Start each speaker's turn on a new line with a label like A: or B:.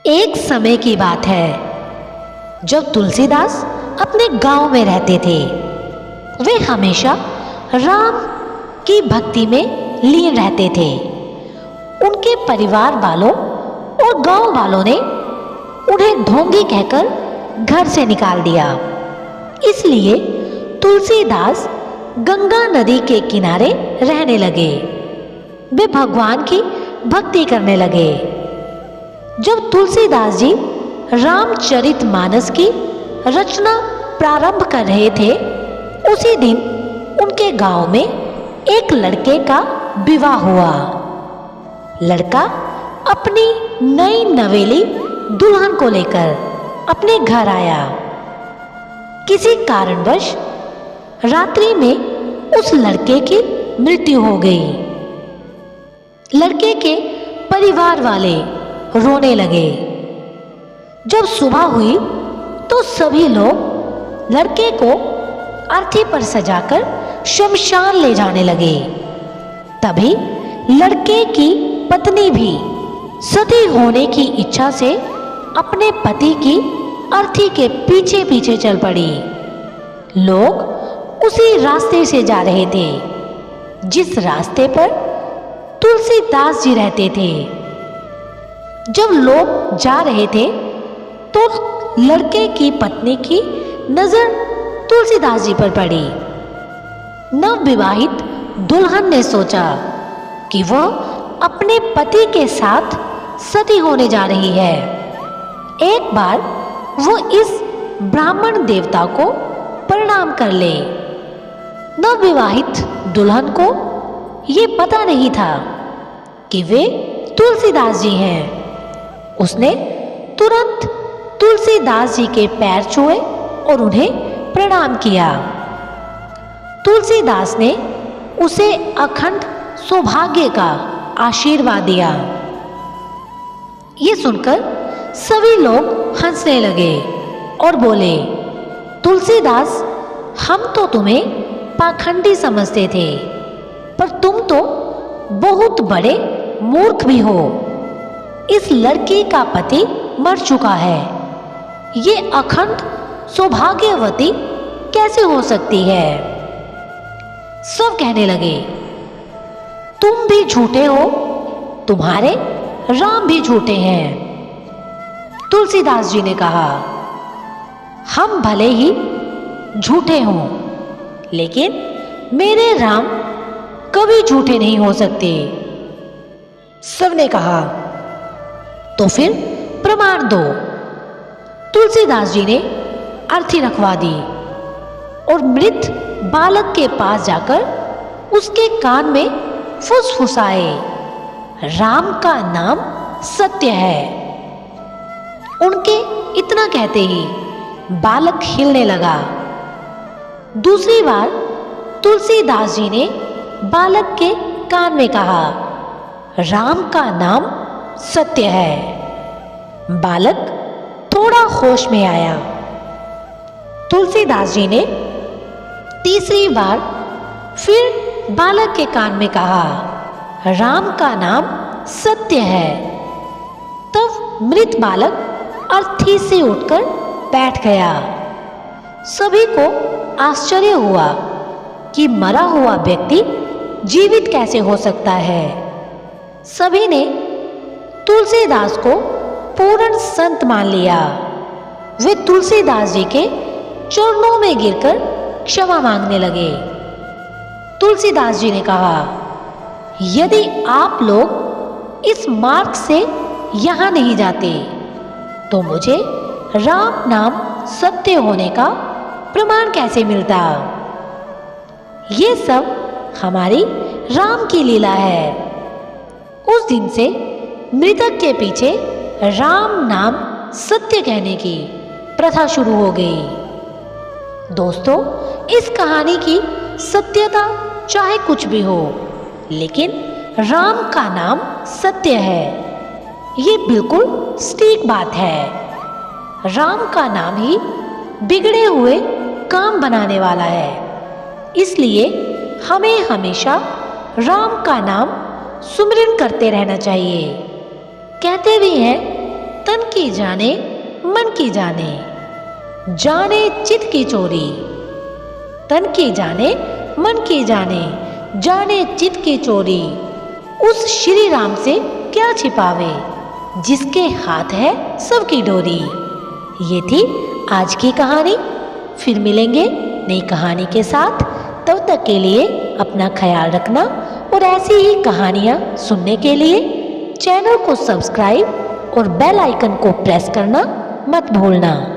A: एक समय की बात है जब तुलसीदास अपने गांव में रहते थे। वे हमेशा राम की भक्ति में लीन रहते थे। उनके परिवार वालों और गांव वालों ने उन्हें ढोंगी कहकर घर से निकाल दिया। इसलिए तुलसीदास गंगा नदी के किनारे रहने लगे। वे भगवान की भक्ति करने लगे। जब तुलसीदास जी रामचरितमानस की रचना प्रारंभ कर रहे थे, उसी दिन उनके गांव में एक लड़के का विवाह हुआ। लड़का अपनी नई नवेली दुल्हन को लेकर अपने घर आया। किसी कारणवश रात्रि में उस लड़के की मृत्यु हो गई। लड़के के परिवार वाले रोने लगे। जब सुबह हुई तो सभी लोग लड़के को अर्थी पर सजाकर शमशान ले जाने लगे। तभी लड़के की पत्नी भी सती होने की इच्छा से अपने पति की अर्थी के पीछे पीछे चल पड़ी। लोग उसी रास्ते से जा रहे थे जिस रास्ते पर तुलसीदास जी रहते थे। जब लोग जा रहे थे तो लड़के की पत्नी की नजर तुलसीदास जी पर पड़ी। नवविवाहित दुल्हन ने सोचा कि वह अपने पति के साथ सती होने जा रही है। एक बार वो इस ब्राह्मण देवता को प्रणाम कर ले। नवविवाहित दुल्हन को ये पता नहीं था कि वे तुलसीदास जी हैं। उसने तुरंत तुलसीदास जी के पैर छुए और उन्हें प्रणाम किया। तुलसीदास ने उसे अखंड सौभाग्य का आशीर्वाद दिया। ये सुनकर सभी लोग हंसने लगे और बोले, तुलसीदास, हम तो तुम्हें पाखंडी समझते थे, पर तुम तो बहुत बड़े मूर्ख भी हो। इस लड़की का पति मर चुका है। ये अखंड सौभाग्यवती कैसे हो सकती है? सब कहने लगे, तुम भी झूठे हो, तुम्हारे राम भी झूठे हैं। तुलसीदास जी ने कहा, हम भले ही झूठे हों, लेकिन मेरे राम कभी झूठे नहीं हो सकते। सबने कहा, तो फिर प्रमाण दो। तुलसीदास जी ने अर्थी रखवा दी और मृत बालक के पास जाकर उसके कान में फुसफुसाए, राम का नाम सत्य है। उनके इतना कहते ही बालक हिलने लगा। दूसरी बार तुलसीदास जी ने बालक के कान में कहा, राम का नाम सत्य है। बालक थोड़ा होश में आया। तुलसीदास जी ने तीसरी बार फिर बालक के कान में कहा, राम का नाम सत्य है। तब मृत बालक अर्थी से उठकर बैठ गया। सभी को आश्चर्य हुआ कि मरा हुआ व्यक्ति जीवित कैसे हो सकता है। सभी ने तुलसीदास को पूर्ण संत मान लिया। वे तुलसीदास जी के चरणों में गिरकर क्षमा मांगने लगे। तुलसीदास जी ने कहा, यदि आप लोग इस मार्ग से यहाँ नहीं जाते तो मुझे राम नाम सत्य होने का प्रमाण कैसे मिलता? ये सब हमारी राम की लीला है। उस दिन से मृतक के पीछे राम नाम सत्य कहने की प्रथा शुरू हो गई। दोस्तों, इस कहानी की सत्यता चाहे कुछ भी हो, लेकिन राम का नाम सत्य है, ये बिल्कुल सटीक बात है। राम का नाम ही बिगड़े हुए काम बनाने वाला है। इसलिए हमें हमेशा राम का नाम सुमिरन करते रहना चाहिए। कहते भी हैं, तन की जाने मन की जाने, जाने चित की चोरी। तन की जाने मन की जाने, जाने चित की चोरी। उस श्री राम से क्या छिपावे, जिसके हाथ है सबकी डोरी। ये थी आज की कहानी। फिर मिलेंगे नई कहानी के साथ। तब तक के लिए अपना ख्याल रखना और ऐसी ही कहानियाँ सुनने के लिए चैनल को सब्सक्राइब और बेल आइकन को प्रेस करना मत भूलना।